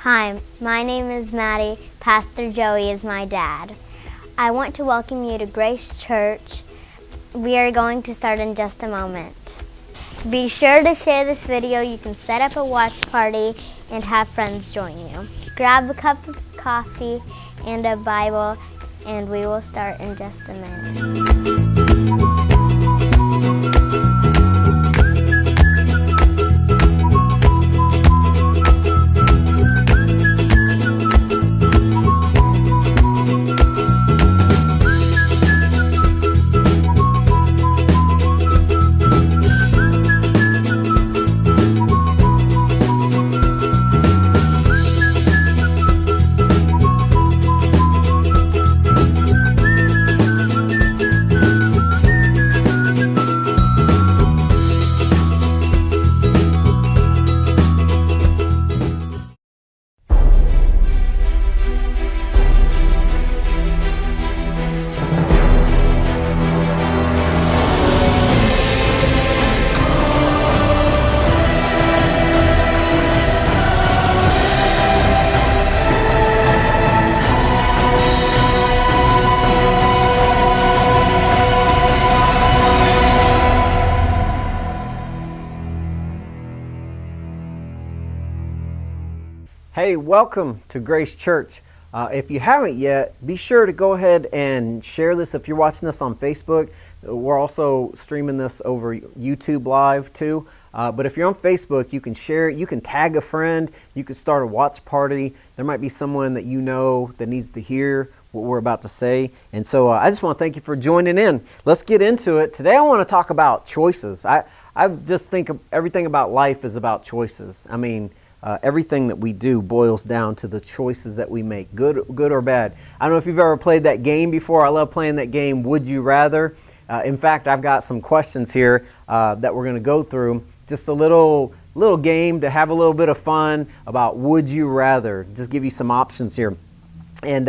Hi, my name is Maddie. Pastor Joey is my dad. I want to welcome you to Grace Church. We are going to start in just a moment. Be sure to share this video. You can set up a watch party and have friends join you. Grab a cup of coffee and a Bible, and we will start in just a minute. Hey, welcome to Grace Church. If you haven't yet, be sure to go ahead and share this. If you're watching this on Facebook, we're also streaming this over YouTube Live too. But if you're on Facebook, you can share it. You can tag a friend. You can start a watch party. There might be someone that you know that needs to hear what we're about to say. And so I just want to thank you for joining in. Let's get into it. Today I want to talk about choices. I just think everything about life is about choices. I mean, everything that we do boils down to the choices that we make, good or bad. I don't know if you've ever played that game before. I love playing that game, Would You Rather? In fact, I've got some questions here that we're going to go through. Just a little game to have a little bit of fun about would you rather. Just give you some options here. And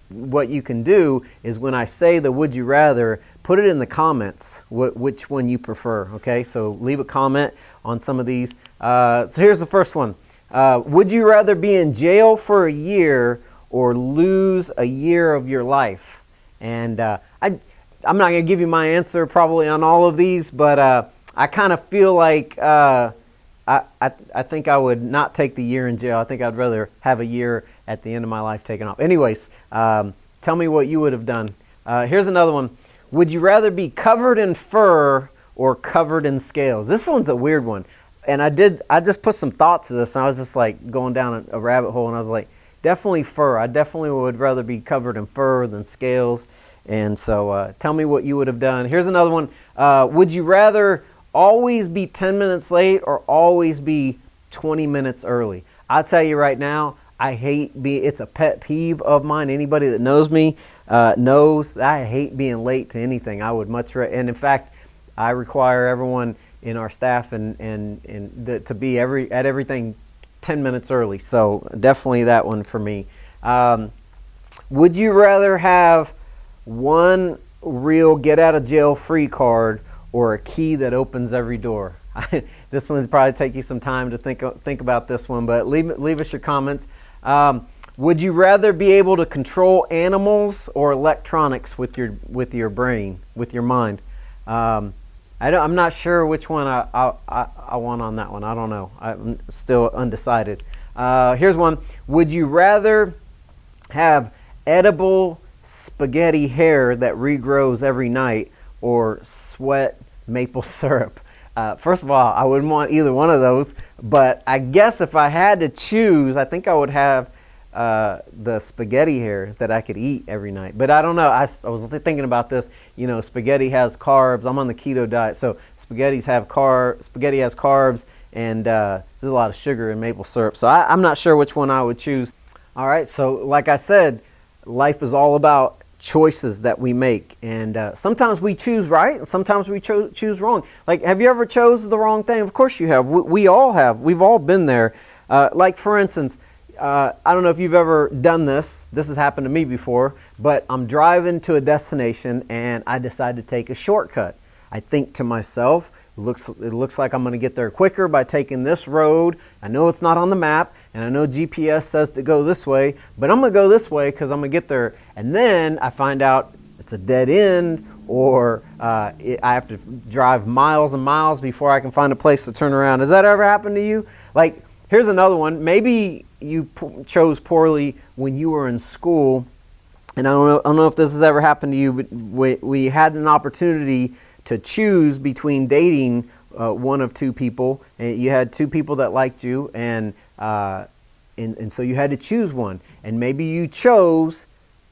what you can do is when I say the would you rather, put it in the comments which one you prefer. Okay, so leave a comment on some of these. So here's the first one. Would you rather be in jail for a year or lose a year of your life? And I'm not going to give you my answer probably on all of these, but I kind of feel like I think I would not take the year in jail. I think I'd rather have a year at the end of my life taken off. Anyways, tell me what you would have done. Here's another one. Would you rather be covered in fur or covered in scales? This one's a weird one. And I just put some thought to this, and I was just like going down a rabbit hole, and I was like, definitely fur. I definitely would rather be covered in fur than scales. And so tell me what you would have done. Here's another one. Would you rather always be 10 minutes late or always be 20 minutes early? I'll tell you right now, it's a pet peeve of mine. Anybody that knows me knows that I hate being late to anything. I would much rather, and in fact, I require everyone in our staff to be at everything 10 minutes early. So definitely that one for me. Would you rather have one real get out of jail free card or a key that opens every door? This one would probably take you some time to think about this one, but leave us your comments. Would you rather be able to control animals or electronics with your brain, with your mind? I'm not sure which one I want on that one. I don't know. I'm still undecided. Here's one. Would you rather have edible spaghetti hair that regrows every night or sweat maple syrup? First of all, I wouldn't want either one of those, but I guess if I had to choose, I think I would have the spaghetti hair that I could eat every night. But I don't know. I was thinking about this. You know, spaghetti has carbs. I'm on the keto diet, so spaghetti has carbs, and there's a lot of sugar in maple syrup. So I'm not sure which one I would choose. All right. So like I said, life is all about choices that we make, and sometimes we choose right, and sometimes we choose wrong. Like, have you ever chose the wrong thing? Of course you have. We all have. We've all been there. Like for instance, I don't know if you've ever done this. This has happened to me before, but I'm driving to a destination and I decide to take a shortcut. I think to myself, It looks like I'm going to get there quicker by taking this road. I know it's not on the map, and I know GPS says to go this way, but I'm going to go this way because I'm going to get there. And then I find out it's a dead end, or I have to drive miles and miles before I can find a place to turn around. Has that ever happened to you? Like, here's another one. Maybe you chose poorly when you were in school, and I don't know if this has ever happened to you, but we had an opportunity to choose between dating one of two people, and you had two people that liked you, and so you had to choose one, and maybe you chose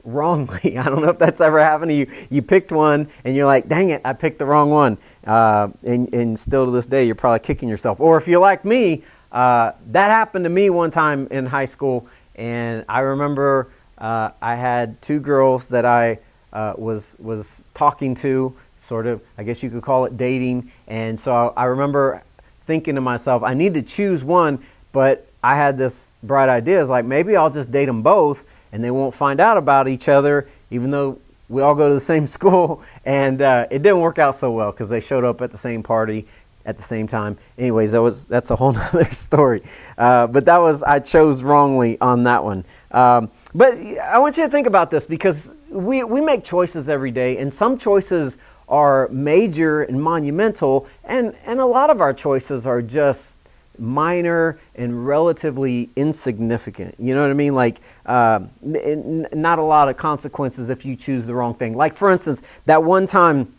wrongly. I don't know if that's ever happened to you. You picked one, and you're like, dang it, I picked the wrong one, and still to this day, you're probably kicking yourself. Or if you're like me, that happened to me one time in high school, and I remember I had two girls that I was talking to, sort of, I guess you could call it dating. And so I remember thinking to myself, I need to choose one, but I had this bright idea. It's like, maybe I'll just date them both and they won't find out about each other, even though we all go to the same school. And it didn't work out so well because they showed up at the same party at the same time. Anyways, that's a whole nother story. But I chose wrongly on that one. But I want you to think about this, because we make choices every day, and some choices are major and monumental, and a lot of our choices are just minor and relatively insignificant. You know what I mean? Like, not a lot of consequences if you choose the wrong thing. Like, for instance, that one time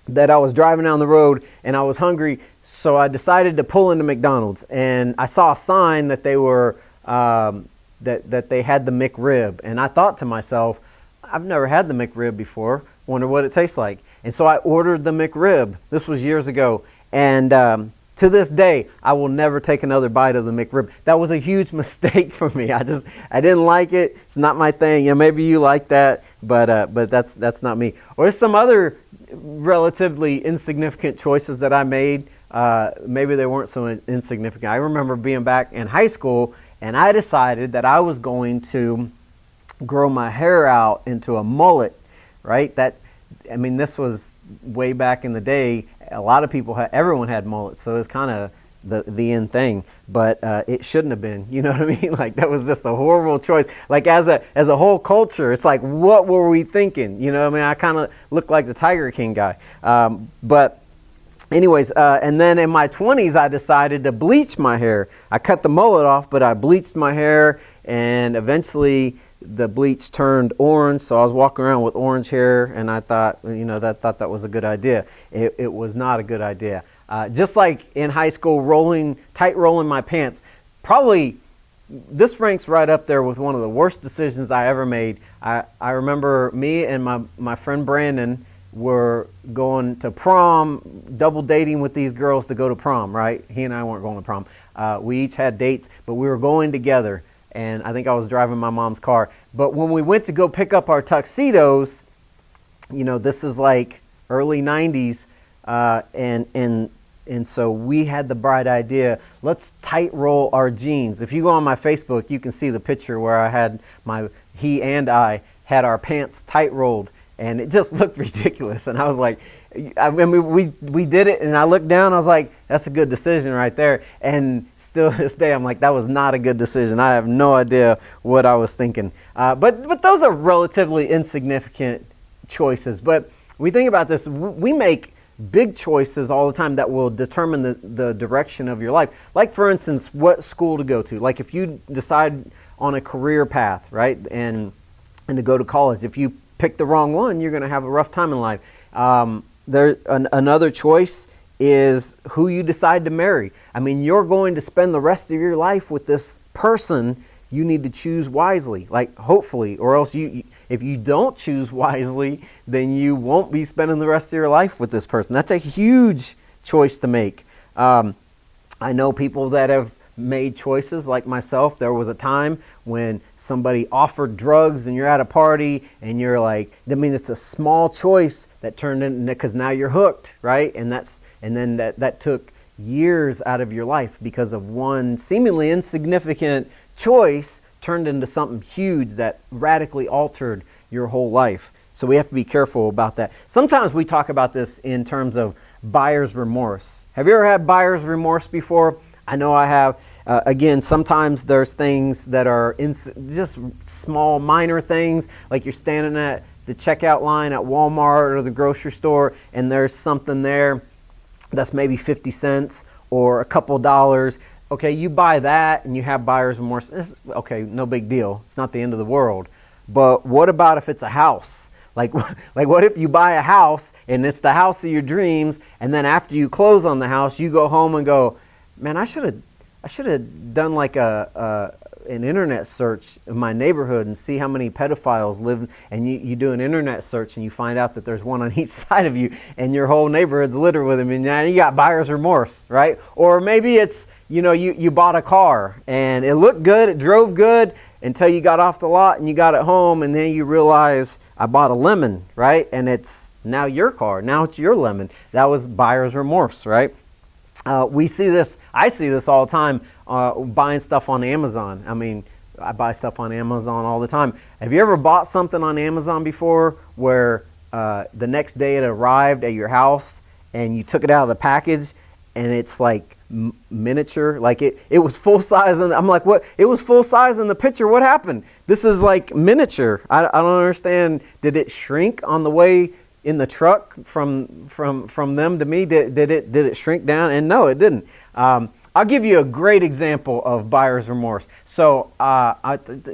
that I was driving down the road and I was hungry, so I decided to pull into McDonald's, and I saw a sign that they were that they had the McRib, and I thought to myself, I've never had the McRib before, wonder what it tastes like. And so I ordered the McRib. This was years ago, and to this day, I will never take another bite of the McRib. That was a huge mistake for me. I didn't like it. It's not my thing. Maybe you like that, but that's not me. Or some other relatively insignificant choices that I made. Maybe they weren't so insignificant. I remember being back in high school, and I decided that I was going to grow my hair out into a mullet, right? This was way back in the day. A lot of people, everyone had mullets, so it was kind of the in thing, but it shouldn't have been. You know what I mean? Like, that was just a horrible choice. Like, as a whole culture, it's like, what were we thinking? You know what I mean? I kind of looked like the Tiger King guy. But anyways, and then in my 20s, I decided to bleach my hair. I cut the mullet off, but I bleached my hair, and eventually the bleach turned orange, so I was walking around with orange hair, and I thought, that was a good idea. It was not a good idea. Just like in high school, tight rolling my pants, probably this ranks right up there with one of the worst decisions I ever made. I remember me and my friend Brandon were going to prom, double dating with these girls to go to prom, right? He and I weren't going to prom. We each had dates, but we were going together. And I think I was driving my mom's car. But when we went to go pick up our tuxedos, this is like early 90s, and so we had the bright idea, let's tight roll our jeans. If you go on my Facebook, you can see the picture where he and I had our pants tight rolled, and it just looked ridiculous. And I was like, we did it, and I looked down, I was like, that's a good decision right there. And still to this day, I'm like, that was not a good decision. I have no idea what I was thinking. But those are relatively insignificant choices. But we think about this, we make big choices all the time that will determine the direction of your life. Like, for instance, what school to go to. Like, if you decide on a career path, right, and to go to college, if you pick the wrong one, you're going to have a rough time in life. Another choice is who you decide to marry. You're going to spend the rest of your life with this person. You need to choose wisely, like, hopefully, or else if you don't choose wisely, then you won't be spending the rest of your life with this person. That's a huge choice to make. I know people that have made choices like myself. There was a time when somebody offered drugs and you're at a party and you're like, it's a small choice that turned into, because now you're hooked, right? And then that took years out of your life because of one seemingly insignificant choice turned into something huge that radically altered your whole life. So we have to be careful about that. Sometimes we talk about this in terms of buyer's remorse. Have you ever had buyer's remorse before? I know I have. Again, sometimes there's things that are just small, minor things, like you're standing at the checkout line at Walmart or the grocery store, and there's something there that's maybe 50 cents or a couple dollars. Okay, you buy that and you have buyer's remorse. Okay, no big deal. It's not the end of the world. But what about if it's a house? Like what if you buy a house and it's the house of your dreams, and then after you close on the house, you go home and go, man, I should have done like an internet search in my neighborhood and see how many pedophiles live. And you do an internet search and you find out that there's one on each side of you, and your whole neighborhood's littered with them, and now you got buyer's remorse, right? Or maybe it's, you bought a car and it looked good, it drove good until you got off the lot and you got it home, and then you realize I bought a lemon, right? And it's now your car, now it's your lemon. That was buyer's remorse, right? We see this, I see this all the time, buying stuff on Amazon. I mean, I buy stuff on Amazon all the time. Have you ever bought something on Amazon before where the next day it arrived at your house and you took it out of the package and it's like miniature, like it was full size, and I'm like, what? It was full size in the picture. What happened? This is like miniature. I don't understand. Did it shrink on the way in the truck from them to me? Did it shrink down? And no, it didn't. I'll give you a great example of buyer's remorse. So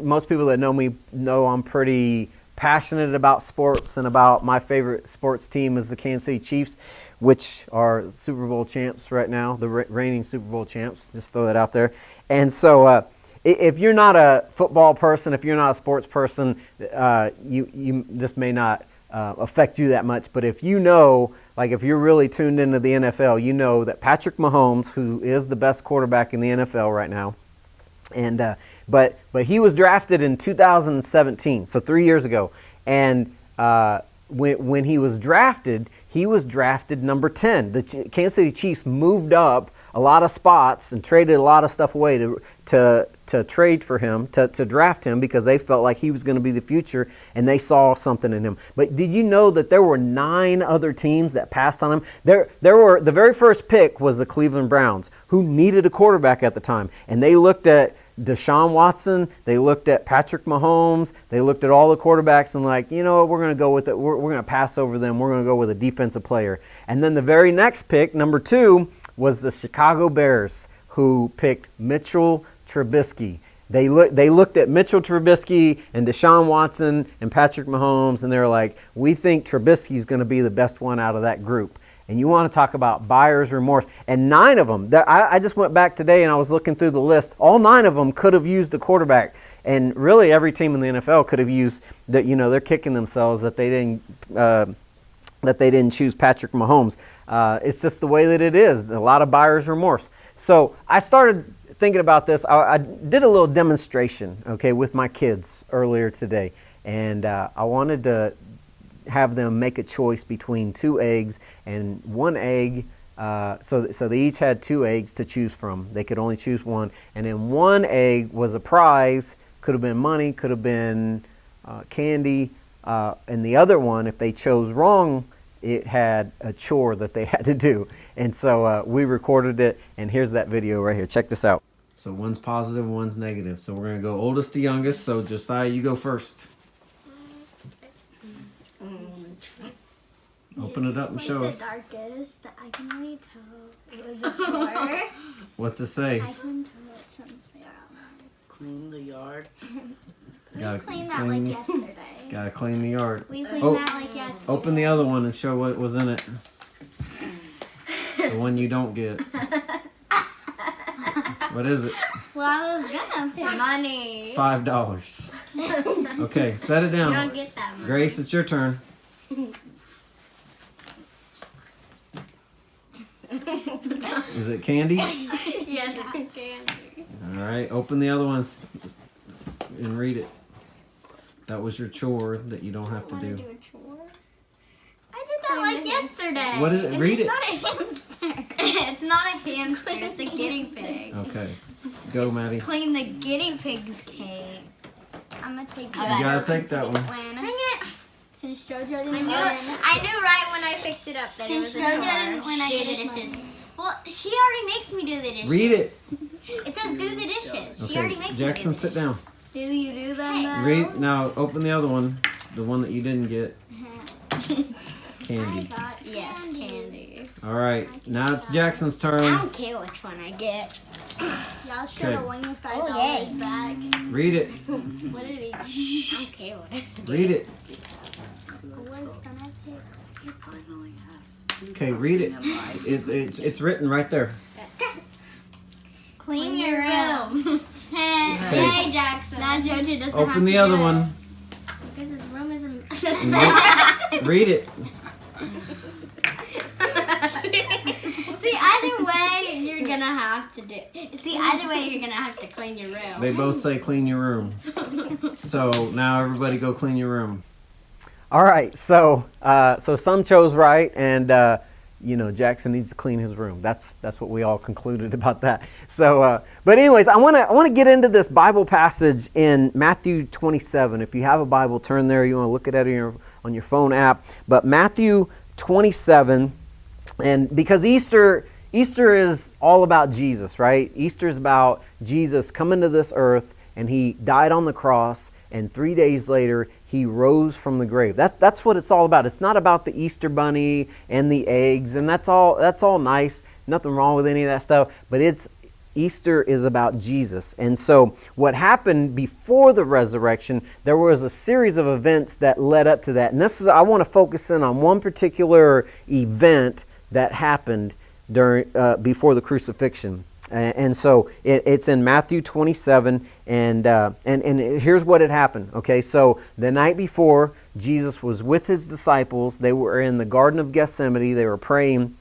most people that know me know I'm pretty passionate about sports, and about my favorite sports team is the Kansas City Chiefs, which are Super Bowl champs right now, the reigning Super Bowl champs. Just throw that out there. And so if you're not a football person, if you're not a sports person, this may not affect you that much. But if you know, like if you're really tuned into the NFL, you know that Patrick Mahomes, who is the best quarterback in the NFL right now, and but he was drafted in 2017, so 3 years ago, and when he was drafted number 10. The Kansas City Chiefs moved up a lot of spots and traded a lot of stuff away to trade for him, to draft him, because they felt like he was going to be the future and they saw something in him. But did you know that there were 9 other teams that passed on him? There were, the very first pick was the Cleveland Browns, who needed a quarterback at the time, and they looked at Deshaun Watson, they looked at Patrick Mahomes, they looked at all the quarterbacks and like, you know what, we're going to go with it. We're going to pass over them. We're going to go with a defensive player. And then the very next pick, number 2, was the Chicago Bears, who picked Mitchell Trubisky. They looked at Mitchell Trubisky and Deshaun Watson and Patrick Mahomes, and they were like, we think Trubisky's going to be the best one out of that group. And you want to talk about buyer's remorse. And 9 of them, I just went back today and I was looking through the list. All 9 of them could have used a quarterback. And really every team in the NFL could have used that. They're kicking themselves that they didn't choose Patrick Mahomes. It's just the way that it is. A lot of buyer's remorse. So I started thinking about this. I did a little demonstration, with my kids earlier today. And I wanted to have them make a choice between 2 eggs and 1 egg. So they each had 2 eggs to choose from. They could only choose one. And then 1 egg was a prize. Could have been money, could have been candy. And the other one, if they chose wrong, it had a chore that they had to do. And so we recorded it, and here's that video right here. Check this out. So one's positive, one's negative. So we're going to go oldest to youngest. So Josiah, you go first. Open it up and show us. The darkest. I can already tell it was a chore. What's it say? I can tell which ones they are. Clean the yard. We cleaned that like yesterday. Gotta clean the yard. We cleaned that like yesterday. Open the other one and show what was in it. The one you don't get. What is it? Well, I was gonna pick money. It's $5. Okay, set it down. You don't get that money. Grace, it's your turn. Is it candy? Yes, it's candy. All right, open the other ones and read it. That was your chore that you don't have to do. A chore? I did that like yesterday. What is it? Read it. It's not a hamster. It's not a hamster. It's a guinea pig. Okay, go, Maddie. Clean the guinea pig's cake. I'm gonna take You gotta take that one. Dang it. Since JoJo didn't win. I knew right when I picked it up that it was Since a JoJo chore. didn't win, I Do get the his dishes. money. Well, she already makes me do the dishes. Read it. It says do the dishes. She already makes Jackson, me do the sit down. Do you do them though? Read now. Open the other one, the one that you didn't get. Candy. Yes, candy. All right, now it's Jackson's I turn. don't care which one I get. Y'all should have Okay. won your $5 Oh, yay. back. Read it. What did he? I don't care what I Read it. Finally has. Okay, read it. It's written right there. Clean your room. Yay, Jackson. Now JoJo doesn't have Open to the do other it. one. Because his room is in. Read it. See, either way, you're gonna have to do. See, either way, you're gonna have to clean your room. They both say clean your room. So now everybody go clean your room. All right. So some chose right, and Jackson needs to clean his room. That's what we all concluded about that. So, but anyways, I want to get into this Bible passage in Matthew 27. If you have a Bible, turn there. You want to look at it on your phone app. But Matthew 27, and because Easter is all about Jesus, right? Easter is about Jesus coming to this earth, and he died on the cross, and 3 days later he rose from the grave. That's what it's all about. It's not about the Easter bunny and the eggs, and that's all nice. Nothing wrong with any of that stuff, but Easter is about Jesus. And so what happened before the resurrection, there was a series of events that led up to that. And I want to focus in on one particular event that happened before the crucifixion. And so it's in Matthew 27, and here's what had happened. Okay, so the night before, Jesus was with his disciples. They were in the Garden of Gethsemane. They were praying,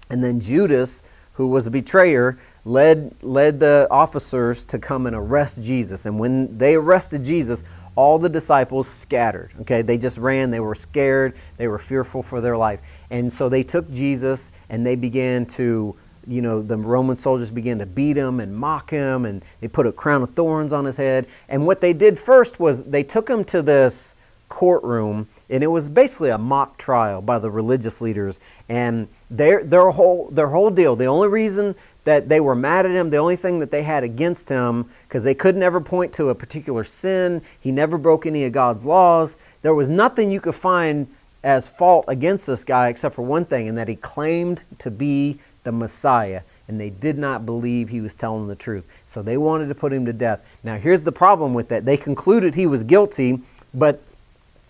and then Judas, who was a betrayer, led the officers to come and arrest Jesus. And when they arrested Jesus, all the disciples scattered. Okay, they just ran. They were scared. They were fearful for their life. And so they took Jesus, and they began to, the Roman soldiers began to beat him and mock him, and they put a crown of thorns on his head. And what they did first was they took him to this courtroom, and it was basically a mock trial by the religious leaders. And their whole deal, the only reason that they were mad at him, the only thing that they had against him, because they could never point to a particular sin, he never broke any of God's laws, there was nothing you could find as fault against this guy except for one thing, and that he claimed to be the Messiah, and they did not believe he was telling the truth. So they wanted to put him to death. Now here's the problem with that. They concluded he was guilty, but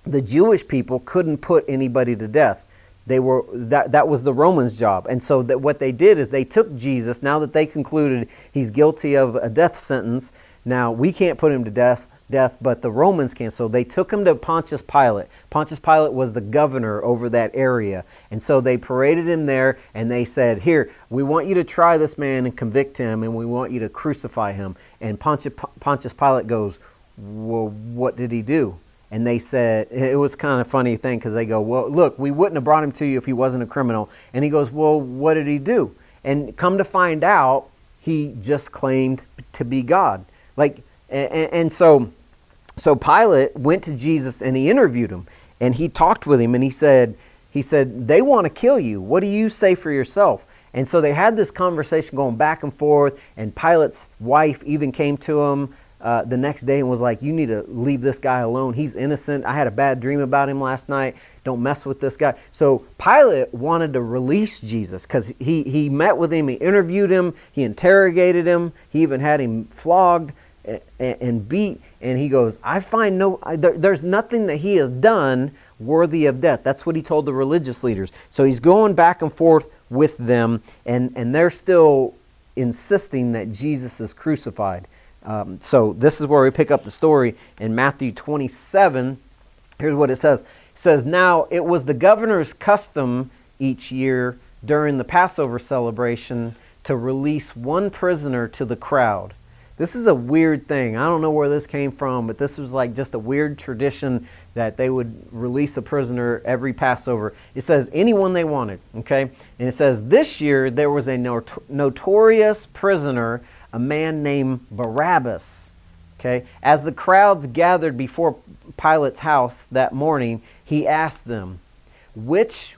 the Jewish people couldn't put anybody to death. That was the Romans' job. And so what they did is they took Jesus, now that they concluded he's guilty of a death sentence. Now we can't put him to death, but the Romans can. So they took him to Pontius Pilate. Pontius Pilate was the governor over that area. And so they paraded him there, and they said, here, we want you to try this man and convict him, and we want you to crucify him. And Pontius Pilate goes, well, what did he do? And they said, it was kind of a funny thing, because they go, well, look, we wouldn't have brought him to you if he wasn't a criminal. And he goes, well, what did he do? And come to find out, he just claimed to be God. So Pilate went to Jesus and he interviewed him, and he talked with him, and he said, they want to kill you. What do you say for yourself? And so they had this conversation going back and forth, and Pilate's wife even came to him the next day and was like, you need to leave this guy alone. He's innocent. I had a bad dream about him last night. Don't mess with this guy. So Pilate wanted to release Jesus because he met with him, he interviewed him, he interrogated him, he even had him flogged and beat. And he goes, I find there's nothing that he has done worthy of death. That's what he told the religious leaders. So he's going back and forth with them, and they're still insisting that Jesus is crucified. So this is where we pick up the story in Matthew 27. Here's what it says. It says, now it was the governor's custom each year during the Passover celebration to release one prisoner to the crowd. This is a weird thing. I don't know where this came from, but this was like just a weird tradition that they would release a prisoner every Passover. It says anyone they wanted, okay? And it says this year there was a notorious prisoner, a man named Barabbas, okay? As the crowds gathered before Pilate's house that morning, he asked them, which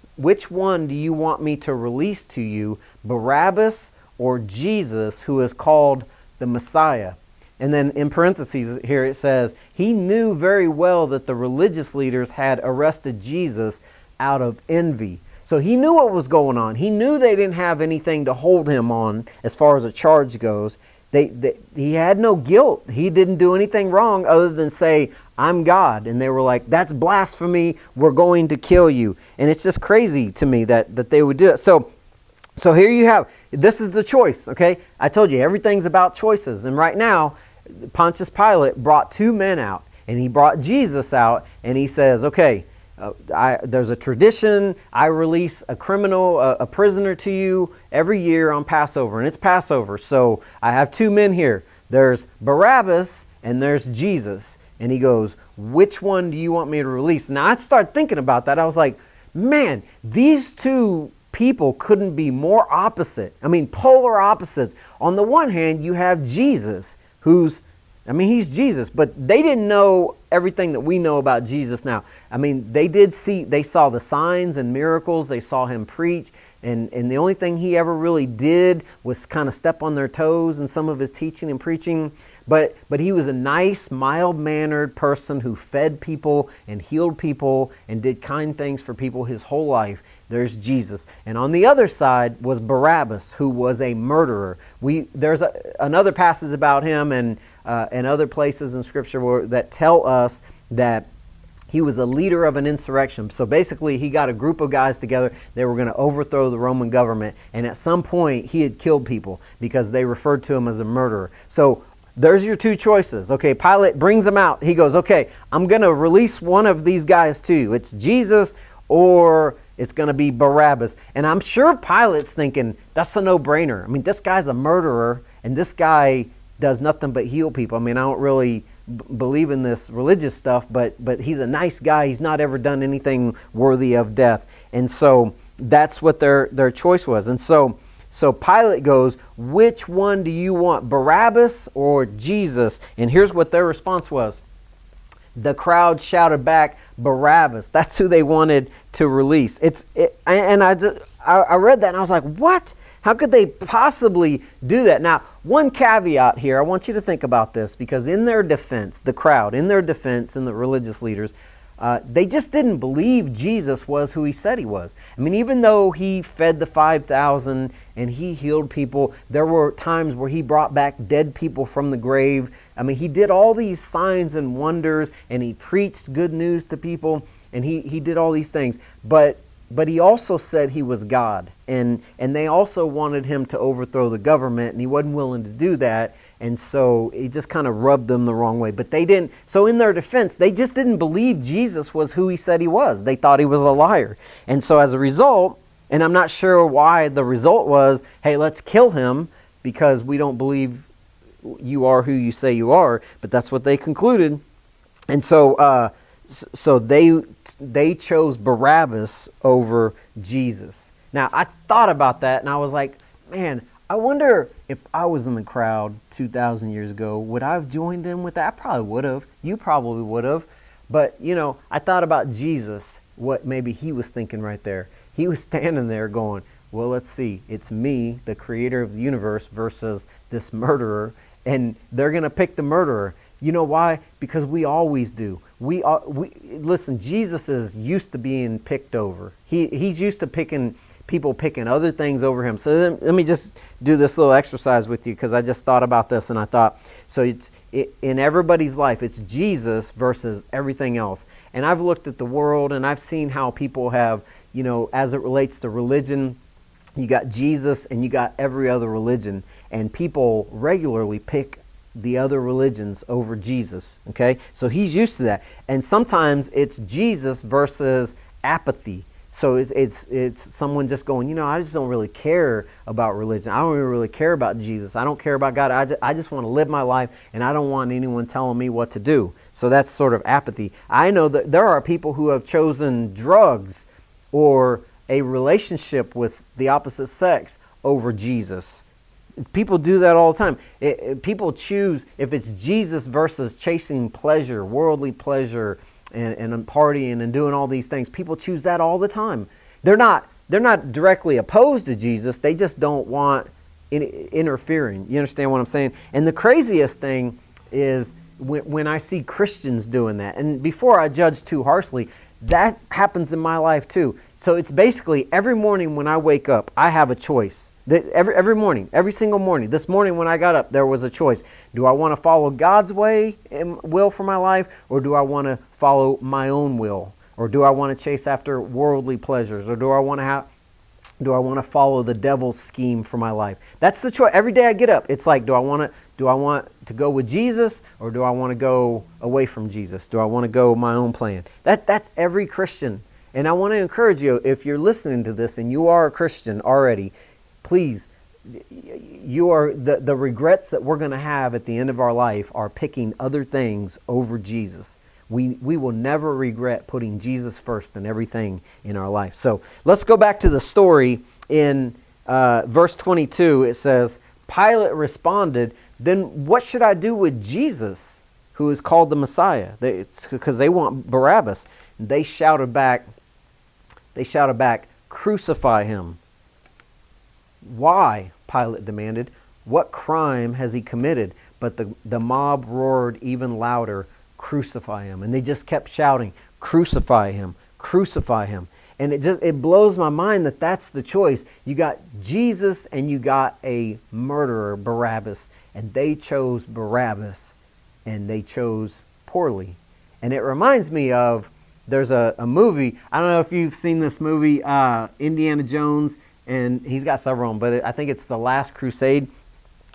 one do you want me to release to you, Barabbas or Jesus, who is called the Messiah? And then in parentheses here it says, he knew very well that the religious leaders had arrested Jesus out of envy. So he knew what was going on. He knew they didn't have anything to hold him on as far as a charge goes. He had no guilt. He didn't do anything wrong other than say, I'm God. And they were like, that's blasphemy. We're going to kill you. And it's just crazy to me that they would do it. So here you have, this is the choice, okay? I told you, everything's about choices. And right now, Pontius Pilate brought two men out. And he brought Jesus out. And he says, okay, there's a tradition. I release a criminal, a prisoner to you every year on Passover, and it's Passover. So I have two men here. There's Barabbas and there's Jesus. And he goes, which one do you want me to release? Now I started thinking about that. I was like, man, these two people couldn't be more opposite. I mean, polar opposites. On the one hand, you have Jesus, he's Jesus, but they didn't know everything that we know about Jesus now. I mean, they saw the signs and miracles, they saw him preach, and the only thing he ever really did was kind of step on their toes in some of his teaching and preaching. But he was a nice, mild-mannered person who fed people and healed people and did kind things for people his whole life. There's Jesus. And on the other side was Barabbas, who was a murderer. There's another passage about him and other places in Scripture that tell us that he was a leader of an insurrection. So basically, he got a group of guys together. They were going to overthrow the Roman government. And at some point, he had killed people because they referred to him as a murderer. So there's your two choices. Okay, Pilate brings them out. He goes, okay, I'm going to release one of these guys to you. It's Jesus or it's going to be Barabbas. And I'm sure Pilate's thinking, that's a no-brainer. I mean, this guy's a murderer and this guy does nothing but heal people. I mean, I don't really believe in this religious stuff, but he's a nice guy. He's not ever done anything worthy of death. And so that's what their choice was. And so Pilate goes, which one do you want, Barabbas or Jesus? And here's what their response was. The crowd shouted back, Barabbas. That's who they wanted to release. I read that and I was like, what? How could they possibly do that? Now, one caveat here, I want you to think about this, because in their defense, the crowd, in their defense and the religious leaders, they just didn't believe Jesus was who he said he was. I mean, even though he fed the 5,000 and he healed people, there were times where he brought back dead people from the grave. I mean, he did all these signs and wonders and he preached good news to people and he did all these things. But he also said he was God. And they also wanted him to overthrow the government, and he wasn't willing to do that. And so he just kind of rubbed them the wrong way. But they didn't. So in their defense, they just didn't believe Jesus was who he said he was. They thought he was a liar. And so as a result, and I'm not sure why the result was, hey, let's kill him because we don't believe you are who you say you are. But that's what they concluded. And so they chose Barabbas over Jesus. Now, I thought about that and I was like, man, I wonder if I was in the crowd 2,000 years ago, would I have joined in with that? I probably would have. You probably would have. But, I thought about Jesus, what maybe he was thinking right there. He was standing there going, well, let's see. It's me, the creator of the universe, versus this murderer. And they're going to pick the murderer. You know why? Because we always do. Listen, Jesus is used to being picked over. He's used to people picking other things over him. So let me just do this little exercise with you, because I just thought about this and I thought, so in everybody's life, it's Jesus versus everything else. And I've looked at the world and I've seen how people have, as it relates to religion, you got Jesus and you got every other religion, and people regularly pick the other religions over Jesus. Okay, so he's used to that. And sometimes it's Jesus versus apathy. So it's someone just going, I just don't really care about religion. I don't even really care about Jesus. I don't care about God. I just want to live my life, and I don't want anyone telling me what to do. So that's sort of apathy. I know that there are people who have chosen drugs or a relationship with the opposite sex over Jesus. People do that all the time. People choose, if it's Jesus versus chasing pleasure, worldly pleasure, and partying and doing all these things. People choose that all the time. They're not directly opposed to Jesus. They just don't want interfering. You understand what I'm saying? And the craziest thing is when I see Christians doing that. And before I judge too harshly, that happens in my life too. So it's basically every morning when I wake up, I have a choice. Every morning, every single morning. This morning when I got up, there was a choice. Do I want to follow God's way and will for my life, or do I want to follow my own will? Or do I want to chase after worldly pleasures? Or do I want to follow the devil's scheme for my life? That's the choice. Every day I get up, it's like, do I want to go with Jesus, or do I want to go away from Jesus? Do I want to go my own plan? That's every Christian. And I want to encourage you, if you're listening to this and you are a Christian already, please, you are the regrets that we're going to have at the end of our life are picking other things over Jesus. We will never regret putting Jesus first in everything in our life. So let's go back to the story in verse 22. It says, Pilate responded, then what should I do with Jesus, who is called the Messiah? It's because they want Barabbas. And they shouted back, crucify him. Why? Pilate demanded. What crime has he committed? But the mob roared even louder, crucify him. And they just kept shouting, crucify him, crucify him. And it blows my mind that that's the choice. You got Jesus and you got a murderer, Barabbas. And they chose Barabbas, and they chose poorly. And it reminds me of, there's a movie, I don't know if you've seen this movie, Indiana Jones, and he's got several of them, but I think it's The Last Crusade.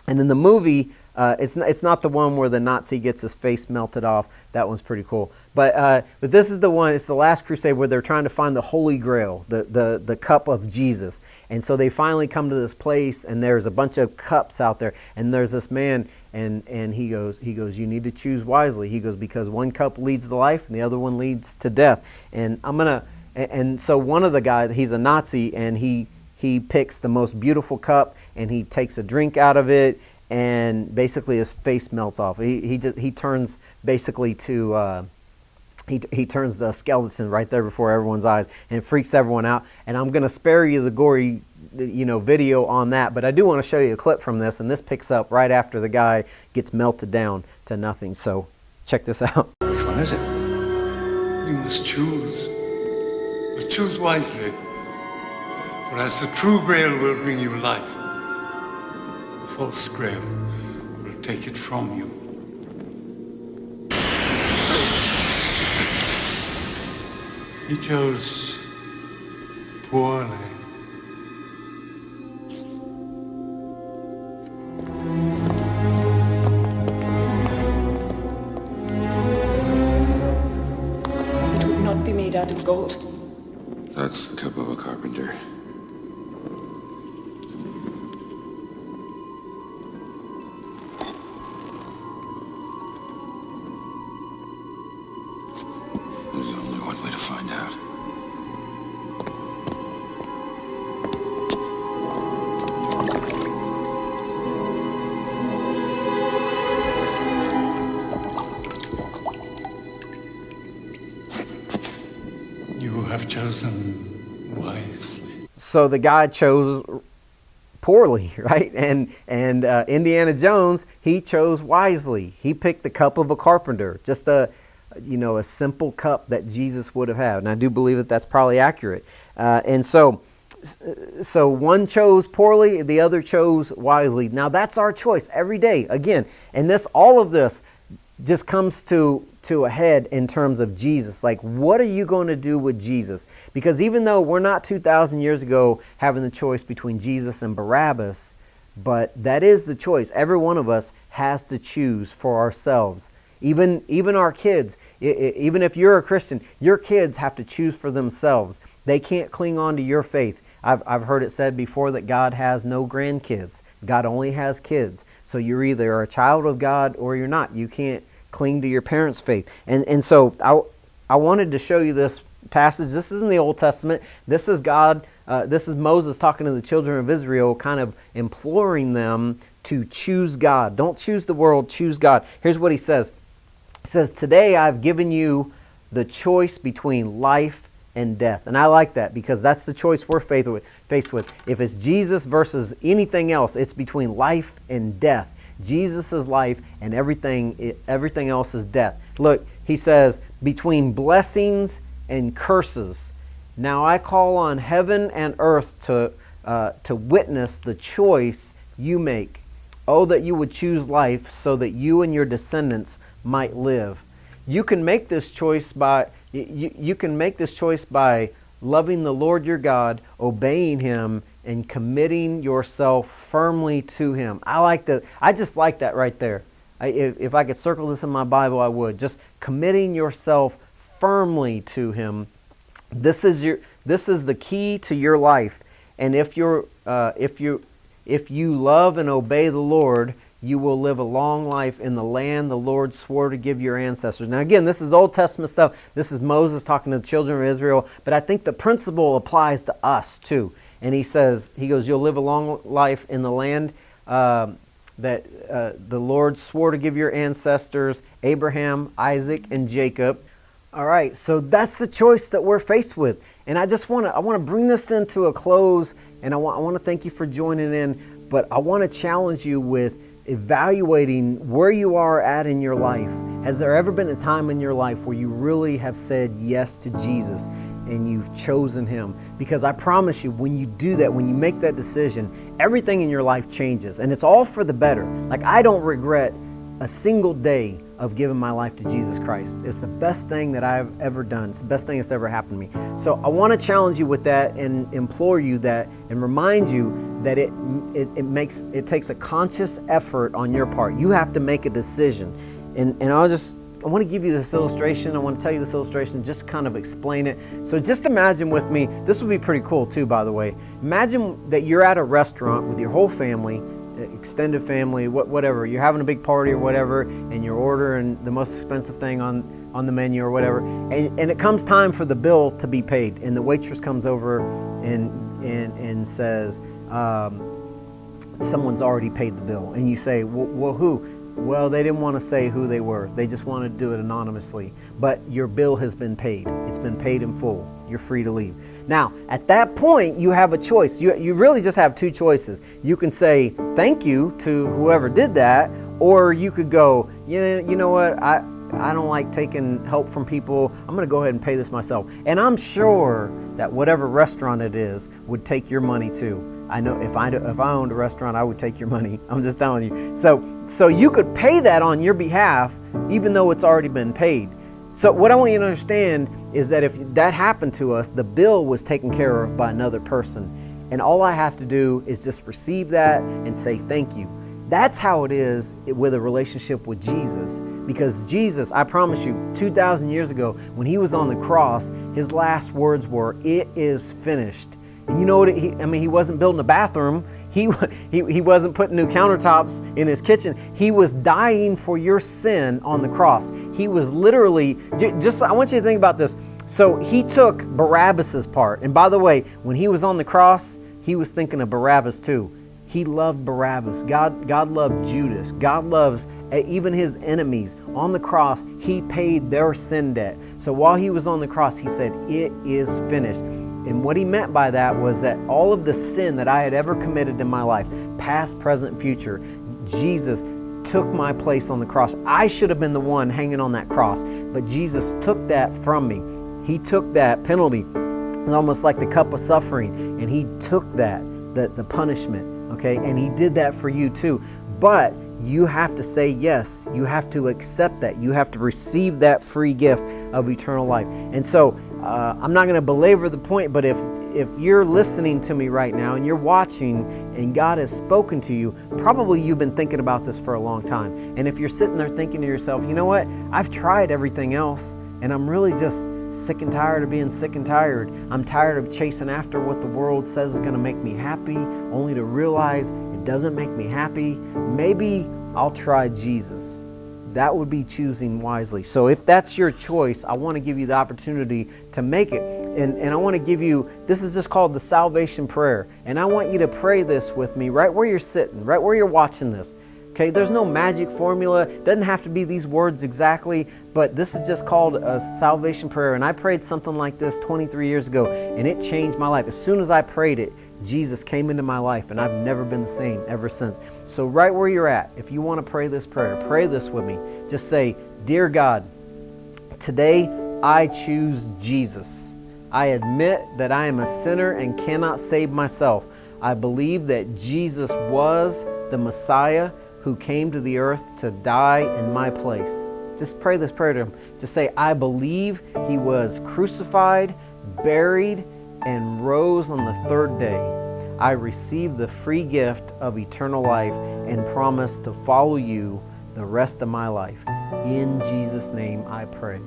And in the movie, it's not the one where the Nazi gets his face melted off. That one's pretty cool. But this is the one, it's The Last Crusade, where they're trying to find the Holy Grail, the cup of Jesus. And so they finally come to this place, and there's a bunch of cups out there. And there's this man, and he goes, you need to choose wisely. He goes, because one cup leads to life, and the other one leads to death. And so one of the guys, he's a Nazi, and he picks the most beautiful cup, and he takes a drink out of it, and basically his face melts off. He turns basically to he turns the skeleton right there before everyone's eyes, and it freaks everyone out. And I'm going to spare you the gory video on that, but I do want to show you a clip from this, and this picks up right after the guy gets melted down to nothing. So check this out. Which one is it? You must choose. But choose wisely. For as the true grail will bring you life, the false grail will take it from you. He chose poorly. It would not be made out of gold. That's the cup of a carpenter. There's only one way to find out. You have chosen wisely. So the guy chose poorly, right? And Indiana Jones, he chose wisely. He picked the cup of a carpenter, just a simple cup that Jesus would have had. And I do believe that that's probably accurate. And so one chose poorly, the other chose wisely. Now that's our choice every day. Again, and all of this just comes to a head in terms of Jesus. Like, what are you going to do with Jesus? Because even though we're not 2,000 years ago having the choice between Jesus and Barabbas, but that is the choice. Every one of us has to choose for ourselves. Even our kids, even if you're a Christian, your kids have to choose for themselves. They can't cling on to your faith. I've heard it said before that God has no grandkids. God only has kids. So you're either a child of God or you're not. You can't cling to your parents' faith. And so I wanted to show you this passage. This is in the Old Testament. This is God. This is Moses talking to the children of Israel, kind of imploring them to choose God. Don't choose the world, choose God. Here's what he says. He says, today I've given you the choice between life and death. And I like that because that's the choice we're faced with. If it's Jesus versus anything else, it's between life and death. Jesus is life and everything else is death. Look, he says, between blessings and curses. Now I call on heaven and earth to witness the choice you make. Oh, that you would choose life so that you and your descendants might live. You can make this choice by loving the Lord your God, obeying Him, and committing yourself firmly to Him. I just like that right there. If I could circle this in my Bible, I would. Just committing yourself firmly to Him. This is the key to your life. And if you love and obey the Lord, you will live a long life in the land the Lord swore to give your ancestors. Now again, this is Old Testament stuff. This is Moses talking to the children of Israel. But I think the principle applies to us too. And he goes, you'll live a long life in the land that the Lord swore to give your ancestors, Abraham, Isaac, and Jacob. All right, so that's the choice that we're faced with. And I want to bring this into a close, and I want to thank you for joining in. But I want to challenge you with evaluating where you are at in your life. Has there ever been a time in your life where you really have said yes to Jesus and you've chosen Him? Because I promise you, when you do that, when you make that decision, everything in your life changes, and it's all for the better. Like, I don't regret a single day of giving my life to Jesus Christ. It's the best thing that I've ever done. It's the best thing that's ever happened to me. So I want to challenge you with that and implore you that and remind you that it takes a conscious effort on your part. You have to make a decision. And I want to give you this illustration. I want to tell you this illustration, just kind of explain it. So just imagine with me, this would be pretty cool too, by the way. Imagine that you're at a restaurant with your whole family, extended family, whatever. You're having a big party or whatever, and you're ordering the most expensive thing on the menu or whatever. And it comes time for the bill to be paid. And the waitress comes over and says, someone's already paid the bill. And you say, well, who? Well, they didn't want to say who they were. They just wanted to do it anonymously. But your bill has been paid. It's been paid in full. You're free to leave. Now, at that point, you have a choice. You really just have two choices. You can say thank you to whoever did that, or you could go, you know what, I don't like taking help from people. I'm going to go ahead and pay this myself. And I'm sure that whatever restaurant it is would take your money too. I know if I owned a restaurant, I would take your money. I'm just telling you. So you could pay that on your behalf, even though it's already been paid. So what I want you to understand is that if that happened to us, the bill was taken care of by another person. And all I have to do is just receive that and say thank you. That's how it is with a relationship with Jesus. Because Jesus, I promise you, 2,000 years ago, when He was on the cross, His last words were, "It is finished." And you know what? He wasn't building a bathroom. He wasn't putting new countertops in His kitchen. He was dying for your sin on the cross. He was literally, I want you to think about this. So He took Barabbas's part. And by the way, when He was on the cross, He was thinking of Barabbas too. He loved Barabbas. God loved Judas. God loves even His enemies. On the cross, He paid their sin debt. So while He was on the cross, He said, "It is finished." And what He meant by that was that all of the sin that I had ever committed in my life, past, present, future, Jesus took my place on the cross. I should have been the one hanging on that cross, but Jesus took that from me. He took that penalty. It's almost like the cup of suffering, and He took that, the punishment, okay? And He did that for you too. But you have to say yes. You have to accept that. You have to receive that free gift of eternal life. And so I'm not going to belabor the point, but if you're listening to me right now and you're watching and God has spoken to you, probably you've been thinking about this for a long time. And if you're sitting there thinking to yourself, you know what, I've tried everything else and I'm really just sick and tired of being sick and tired. I'm tired of chasing after what the world says is going to make me happy, only to realize it doesn't make me happy. Maybe I'll try Jesus. That would be choosing wisely. So if that's your choice, I want to give you the opportunity to make it. And I want to give you, this is just called the salvation prayer. And I want you to pray this with me right where you're sitting, right where you're watching this. Okay, there's no magic formula. It doesn't have to be these words exactly, but this is just called a salvation prayer. And I prayed something like this 23 years ago, and it changed my life. As soon as I prayed it, Jesus came into my life, and I've never been the same ever since. So right where you're at, if you want to pray this prayer, pray this with me. Just say, "Dear God, today I choose Jesus. I admit that I am a sinner and cannot save myself. I believe that Jesus was the Messiah who came to the earth to die in my place." Just pray this prayer to him. Just say, "I believe he was crucified, buried, and rose on the third day. I receive the free gift of eternal life and promise to follow you the rest of my life. In Jesus' name I pray."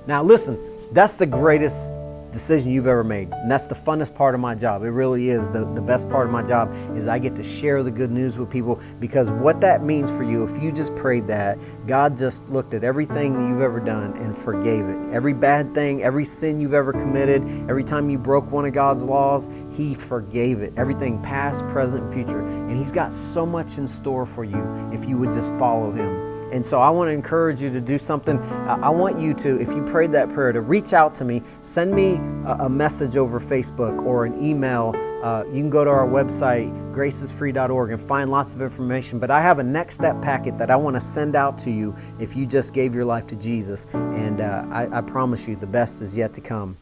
Now listen, that's the greatest decision you've ever made. And that's the funnest part of my job. It really is. The best part of my job is I get to share the good news with people, because what that means for you, if you just prayed that, God just looked at everything that you've ever done and forgave it. Every bad thing, every sin you've ever committed, every time you broke one of God's laws, he forgave it. Everything past, present, and future. And he's got so much in store for you if you would just follow him. And so I want to encourage you to do something. I want you to, if you prayed that prayer, to reach out to me. Send me a message over Facebook or an email. You can go to our website, gracesfree.org, and find lots of information. But I have a next step packet that I want to send out to you if you just gave your life to Jesus. And I promise you the best is yet to come.